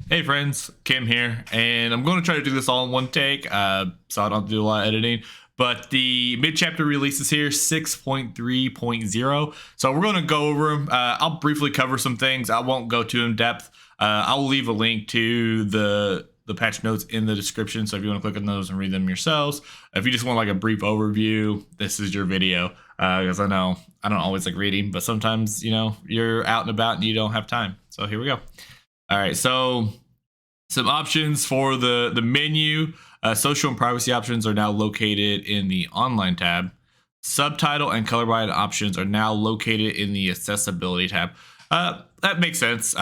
Hey friends, Kim here, and I'm going to try to do this all in one take, so I don't have to do a lot of editing. But the mid-chapter release is here, 6.3.0. So we're going to go over them. I'll briefly cover some things. I won't go too in depth. I'll leave a link to the patch notes in the description, so if you want to click on those and read them yourselves. If you just want like a brief overview, this is your video. Because I know I don't always like reading, but sometimes you're out and about and you don't have time. So here we go. All right, so some options for the menu. Social and privacy options are now located in the online tab. Subtitle and colorblind options are now located in the accessibility tab. That makes sense.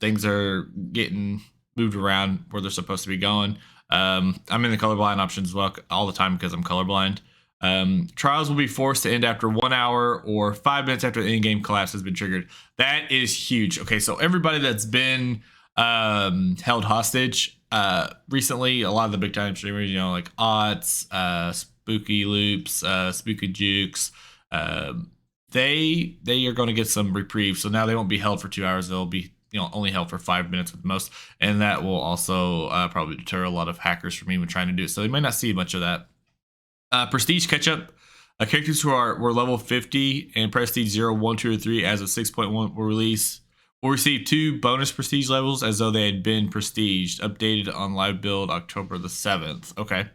Things are getting moved around where they're supposed to be going. I'm in the colorblind options as well all the time because I'm colorblind. Trials will be forced to end after 1 hour or 5 minutes after the in-game collapse has been triggered. That is huge. Okay, so everybody that's been held hostage recently, a lot of the big time streamers, like Otts, Spooky Loops, Spooky Jukes, they are going to get some reprieve. So now they won't be held for 2 hours. They'll be only held for 5 minutes at the most, and that will also probably deter a lot of hackers from even trying to do it. So they might not see much of that. Prestige catch up. Characters who were level 50 and prestige 0, 1, 2, or 3 as of 6.1 will receive 2 bonus prestige levels as though they had been prestiged, updated on live build October the 7th. Okay.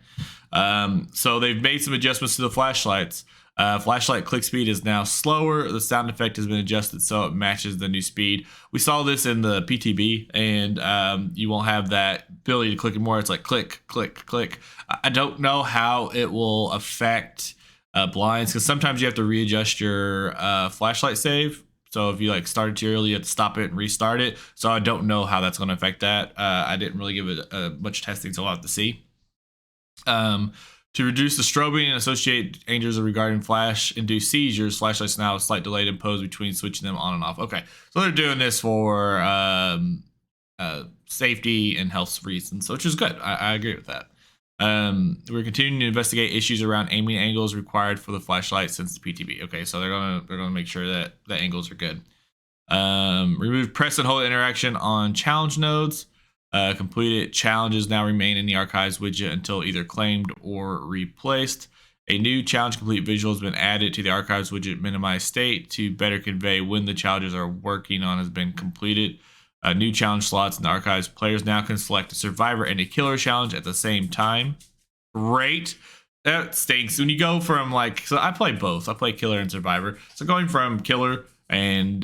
So they've made some adjustments to the flashlights. Flashlight click speed is now slower. The sound effect has been adjusted so it matches the new speed. We saw this in the PTB, and you won't have that ability to click it more. It's like click, click, click. I don't know how it will affect blinds, because sometimes you have to readjust your flashlight save. So if you started too early, you have to stop it and restart it. So I don't know how that's going to affect that. I didn't really give it much testing, so I'll have to see. To reduce the strobing and associate dangers regarding flash-induced seizures, flashlights now have a slight delay imposed between switching them on and off. Okay, so they're doing this for safety and health reasons, which is good. I agree with that. We're continuing to investigate issues around aiming angles required for the flashlight since the PTB. Okay, so they're gonna make sure that the angles are good. Remove press and hold interaction on challenge nodes. Completed challenges now remain in the archives widget until either claimed or replaced. A new challenge complete visual has been added to the archives widget minimized state to better convey when the challenges are working on has been completed. New challenge slots in the archives. Players now can select a survivor and a killer challenge at the same time. Great. That stinks. When you go from so I play both. I play killer and survivor. So going from killer and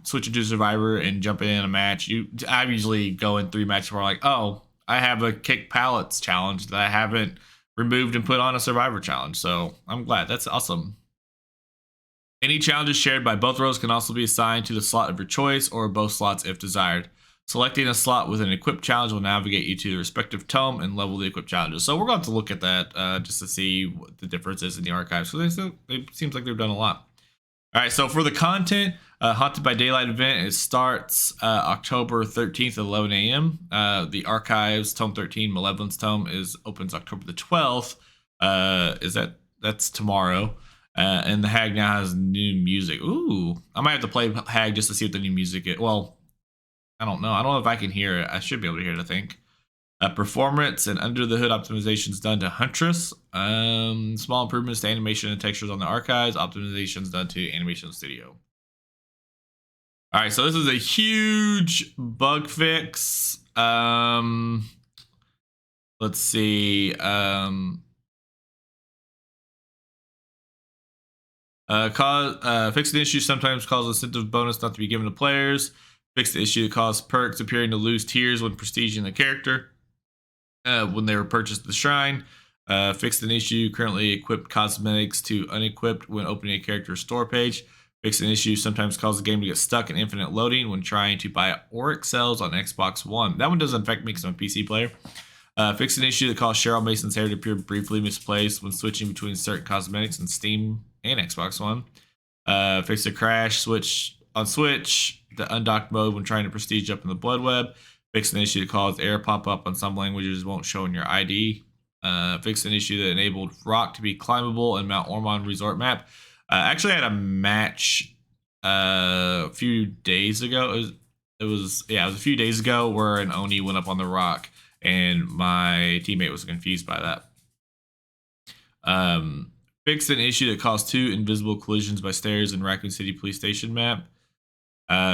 switching to survivor and jumping in a match, I usually go in 3 matches where I'm like, oh, I have a kick pallets challenge that I haven't removed and put on a survivor challenge. So I'm glad. That's awesome. Any challenges shared by both rows can also be assigned to the slot of your choice or both slots if desired. Selecting a slot with an equipped challenge will navigate you to the respective tome and level the equipped challenges. So we're going to look at that just to see what the difference is in the archives. So it seems like they've done a lot. All right, so for the content, Haunted by Daylight event, it starts October 13th at 11 a.m. The archives, Tome 13, Malevolence Tome, opens October the 12th. That's tomorrow. And the Hag now has new music. Ooh, I might have to play Hag just to see what the new music is. Well, I don't know. I don't know if I can hear it. I should be able to hear it, I think. Performance and under the hood optimizations done to Huntress. Small improvements to animation and textures on the archives. Optimizations done to Animation Studio. All right, so this is a huge bug fix. Let's see. Fix the issue sometimes causes incentive bonus not to be given to players. Fix the issue that causes perks appearing to lose tiers when prestiging the character. When they were purchased at the shrine. Fixed an issue currently equipped cosmetics to unequipped when opening a character's store page. Fixed an issue sometimes causes the game to get stuck in infinite loading when trying to buy Oryx cells on Xbox One. That one doesn't affect me because I'm a PC player. Fixed an issue that caused Cheryl Mason's hair to appear briefly misplaced when switching between certain cosmetics in Steam and Xbox One. Fixed a crash switch on Switch, the undocked mode when trying to prestige up in the Blood Web. Fixed an issue that caused error pop-up on some languages won't show in your ID. Fixed an issue that enabled rock to be climbable in Mount Ormond Resort map. Actually, I had a match a few days ago. it was a few days ago where an Oni went up on the rock, and my teammate was confused by that. Fixed an issue that caused 2 invisible collisions by stairs in Raccoon City Police Station map.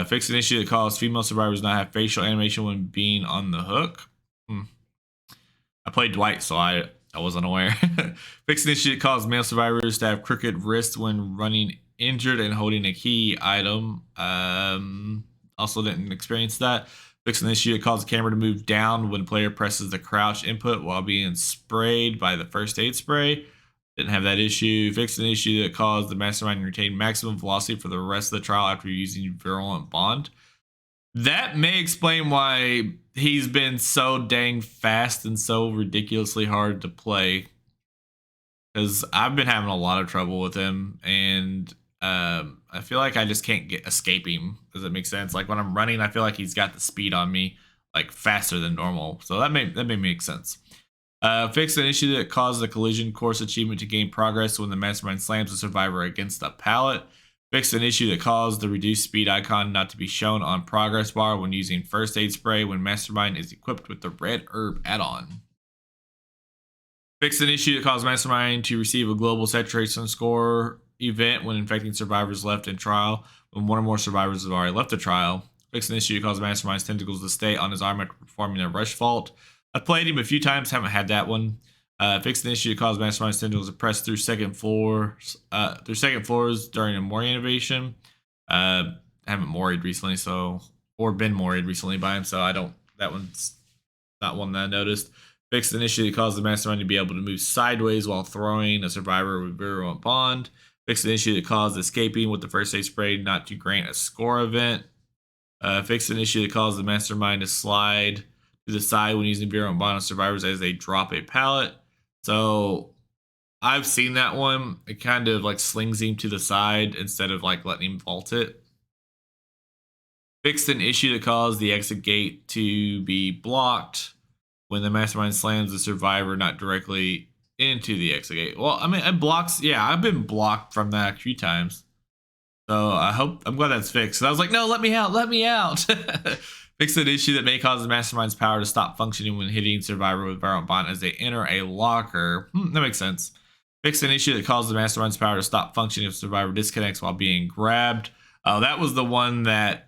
Fixed an issue that caused female survivors not have facial animation when being on the hook. I played Dwight, so I wasn't aware. Fixed an issue that caused male survivors to have crooked wrists when running injured and holding a key item. Also didn't experience that. Fixed an issue that caused the camera to move down when player presses the crouch input while being sprayed by the first aid spray. Didn't have that issue. Fixed an issue that caused the Mastermind to retain maximum velocity for the rest of the trial after using Virulent Bond. That may explain why he's been so dang fast and so ridiculously hard to play. Because I've been having a lot of trouble with him, and I feel like I just can't escape him. Does that make sense? Like when I'm running, I feel like he's got the speed on me, like faster than normal. So that may make sense. Fix an issue that caused the collision course achievement to gain progress when the Mastermind slams a survivor against a pallet. Fix an issue that caused the reduced speed icon not to be shown on progress bar when using first aid spray when Mastermind is equipped with the red herb add-on. Fix an issue that caused Mastermind to receive a global saturation score event when infecting survivors left in trial when one or more survivors have already left the trial. Fix an issue that caused Mastermind's tentacles to stay on his arm after performing a rush fault. I've played him a few times, haven't had that one. Fixed an issue that caused Mastermind's tentacles to press through second floors during a Mori innovation. Haven't Mori'd recently, or been Mori'd recently by him, so that one's not one that I noticed. Fixed an issue that caused the Mastermind to be able to move sideways while throwing a survivor with Virulent Bond. Fixed an issue that caused escaping with the first aid spray not to grant a score event. Fixed an issue that caused the Mastermind to slide to the side when using Virulent Bond on survivors as they drop a pallet. So I've seen that one. It kind of like slings him to the side instead of like letting him vault it. Fixed an issue that caused the exit gate to be blocked when the Mastermind slams the survivor not directly into the exit gate. Well, I mean, it blocks. Yeah, I've been blocked from that a few times. So I'm glad that's fixed. So I was like, no, let me out. Let me out. Fix an issue that may cause the Mastermind's power to stop functioning when hitting survivor with Virulent Bond as they enter a locker. That makes sense. Fix an issue that causes the Mastermind's power to stop functioning if survivor disconnects while being grabbed. That was the one that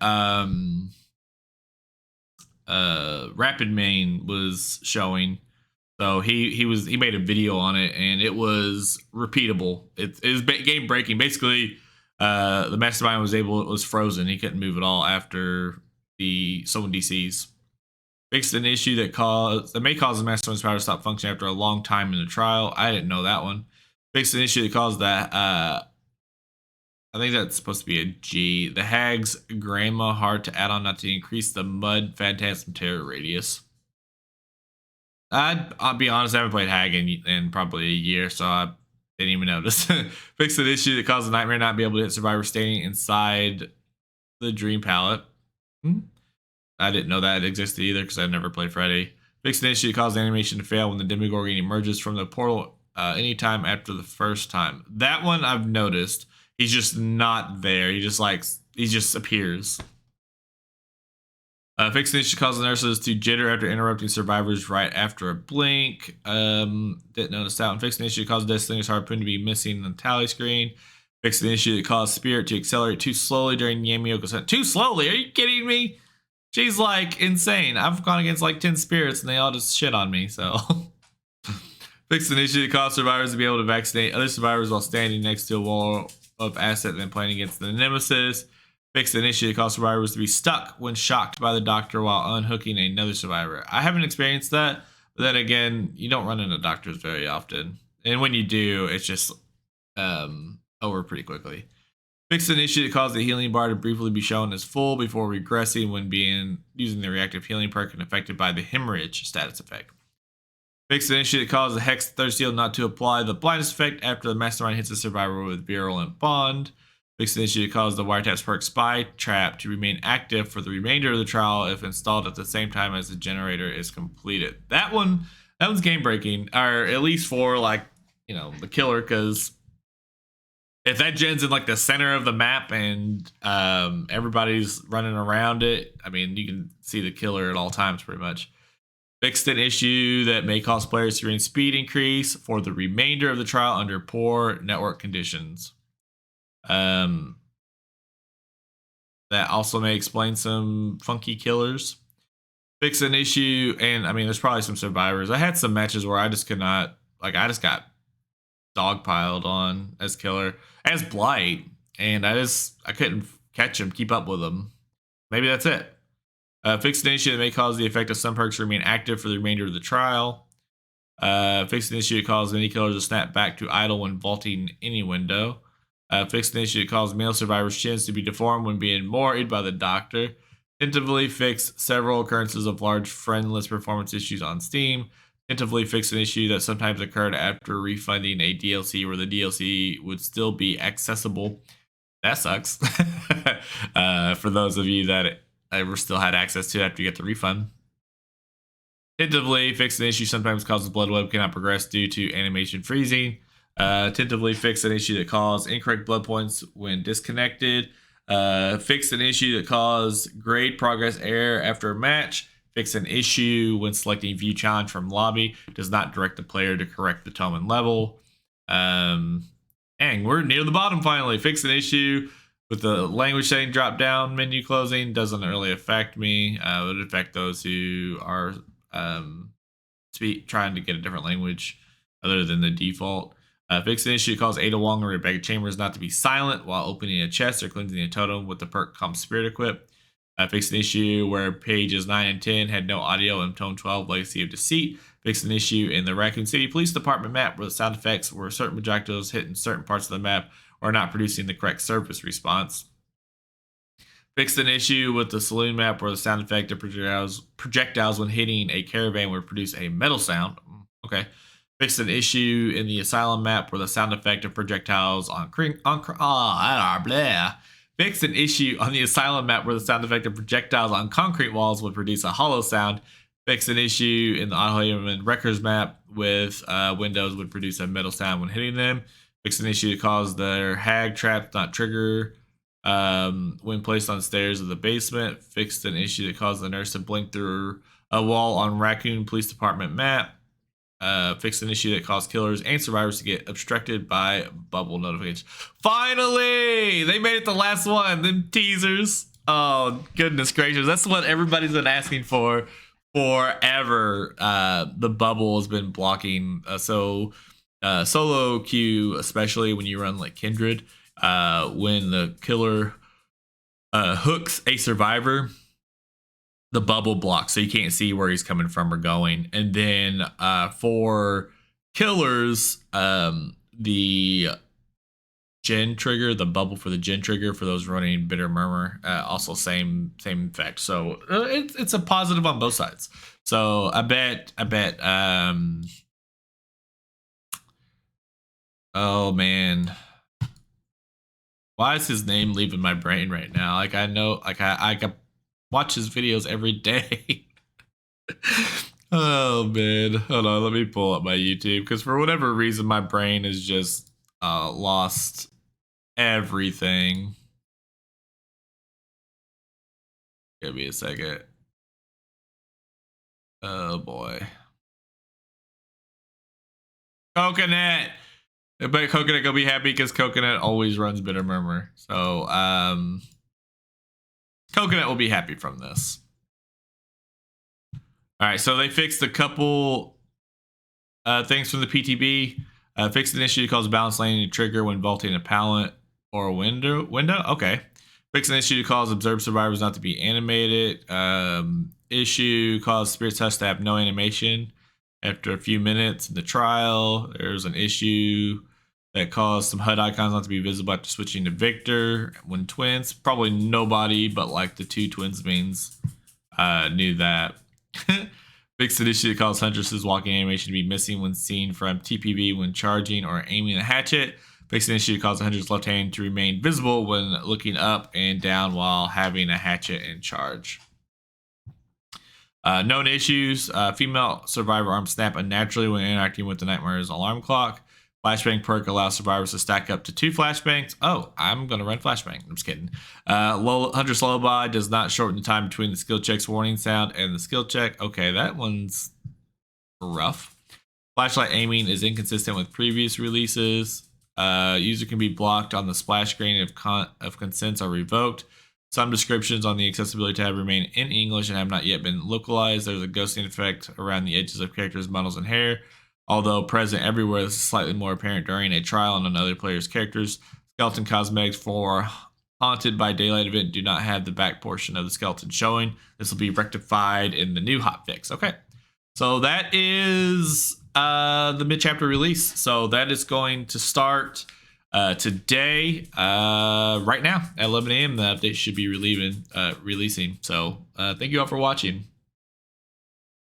Rapid Main was showing. So he made a video on it, and it was repeatable. It was game breaking. Basically, the Mastermind was frozen. He couldn't move at all after someone DCs. Fixed an issue that may cause the Mastermind's power to stop functioning after a long time in the trial. I didn't know that one. Fixed an issue that caused that. I think that's supposed to be a G. The Hag's Grandma Heart to add on not to increase the Mud Phantasm Terror radius. I'll be honest, I haven't played Hag in probably a year, so I didn't even notice. Fixed an issue that caused the Nightmare not be able to hit survivor standing inside the Dream Palette. I didn't know that existed either because I've never played Freddy. Fixed an issue that caused the animation to fail when the Demogorgon emerges from the portal anytime after the first time. That one I've noticed. He's just not there. He just appears. Fixed an issue caused the nurses to jitter after interrupting survivors right after a blink. Didn't notice that one. Fixed an issue that caused Deathslinger's harpoon to be missing on the tally screen. Fixed an issue that caused Spirit to accelerate too slowly during Yamioko's hunt. Too slowly? Are you kidding me? She's like insane. I've gone against like 10 spirits and they all just shit on me, so. Fixed an issue that caused survivors to be able to vaccinate other survivors while standing next to a wall of asset and then playing against the nemesis. Fixed an issue that caused survivors to be stuck when shocked by the doctor while unhooking another survivor. I haven't experienced that, but then again, you don't run into doctors very often. And when you do, it's just over pretty quickly. Fixed an issue that caused the healing bar to briefly be shown as full before regressing when using the reactive healing perk and affected by the hemorrhage status effect. Fixed an issue that caused the Hex Thirst Seal not to apply the blindness effect after the Mastermind hits a survivor with Virulent Bond. Fixed an issue that caused the Wiretaps perk Spy Trap to remain active for the remainder of the trial if installed at the same time as the generator is completed. That one's game breaking, or at least for the killer, because if that gen's in like the center of the map and everybody's running around it, I mean, you can see the killer at all times pretty much. Fixed an issue that may cause players to experience speed increase for the remainder of the trial under poor network conditions. That also may explain some funky killers. Fix an issue, and I mean, there's probably some survivors. I had some matches where I just could not, like, I just got dogpiled on as killer, as Blight, and I couldn't catch him, keep up with him. Maybe that's it. Fix an issue that may cause the effect of some perks to remain active for the remainder of the trial. Fix an issue that causes any killers to snap back to idle when vaulting any window. Fix an issue that causes male survivors' chins to be deformed when being worried by the doctor. Tentatively fix several occurrences of large friendless performance issues on Steam. Tentatively fix an issue that sometimes occurred after refunding a DLC where the DLC would still be accessible. That sucks. For those of you that ever still had access to it after you get the refund. Tentatively fix an issue sometimes causes blood web cannot progress due to animation freezing. Tentatively fix an issue that causes incorrect blood points when disconnected. Fix an issue that causes grade progress error after a match. Fix an issue when selecting view challenge from lobby does not direct the player to correct the tome and level. Dang, we're near the bottom finally. Fix an issue with the language setting drop down menu closing. Doesn't really affect me. It would affect those who are trying to get a different language other than the default. Fix an issue that causes Ada Wong or Rebecca Chambers not to be silent while opening a chest or cleansing a totem with the perk Calm Spirit equipped. Fix an issue where pages 9 and 10 had no audio in Tome 12 Legacy of Deceit. Fix an issue in the Raccoon City Police Department map where the sound effects were certain projectiles hit in certain parts of the map or not producing the correct surface response. Fixed an issue with the saloon map where the sound effect of projectiles when hitting a caravan would produce a metal sound. Okay. Fixed an issue in the asylum map where the sound effect of projectiles Fixed an issue on the asylum map where the sound effect of projectiles on concrete walls would produce a hollow sound. Fixed an issue in the Otto Wreckers map with windows would produce a metal sound when hitting them. Fixed an issue to cause their hag traps not trigger when placed on stairs of the basement. Fixed an issue that caused the nurse to blink through a wall on Raccoon Police Department map. Fixed an issue that caused killers and survivors to get obstructed by bubble notifications. Finally! They made it the last one. Them teasers. Oh, goodness gracious. That's what everybody's been asking for forever. The bubble has been blocking. Solo queue, especially when you run like Kindred, when the killer hooks a survivor, the bubble blocks, so you can't see where he's coming from or going. And then for killers, the gen trigger, the bubble for the gen trigger for those running Bitter Murmur, also same effect. So it's a positive on both sides. So I bet. Oh man, why is his name leaving my brain right now? Like I know, like I watch his videos every day. Oh man, hold on, let me pull up my YouTube because for whatever reason my brain has just lost everything. Give me a second. Oh boy. Coconut. But Coconut gonna be happy because Coconut always runs Bitter Murmur. So Coconut will be happy from this. All right, so they fixed a couple things from the PTB. Fixed an issue that causes balance landing to trigger when vaulting a pallet or a window. Okay. Fixed an issue to cause observed survivors not to be animated. Issue caused Spirit Touch to have no animation after a few minutes in the trial. There's an issue that caused some HUD icons not to be visible after switching to Victor when twins. Probably nobody but like the two twins means knew that. Fixed an issue that caused Huntress's walking animation to be missing when seen from TPB when charging or aiming a hatchet. Fixed an issue that caused Huntress's left hand to remain visible when looking up and down while having a hatchet in charge. Known issues. Female survivor arm snap unnaturally when interacting with the Nightmare's alarm clock. Flashbang perk allows survivors to stack up to 2 flashbangs. Oh, I'm going to run flashbang. I'm just kidding. Hunter's Lullaby does not shorten the time between the skill check's warning sound and the skill check. Okay, that one's rough. Flashlight aiming is inconsistent with previous releases. User can be blocked on the splash screen if consents are revoked. Some descriptions on the accessibility tab remain in English and have not yet been localized. There's a ghosting effect around the edges of characters' models and hair. Although present everywhere, this is slightly more apparent during a trial on another player's characters. Skeleton cosmetics for Haunted by Daylight event do not have the back portion of the skeleton showing. This will be rectified in the new hotfix. Okay, so that is the mid-chapter release. So that is going to start today, right now at 11 a.m. The update should be releasing. So thank you all for watching.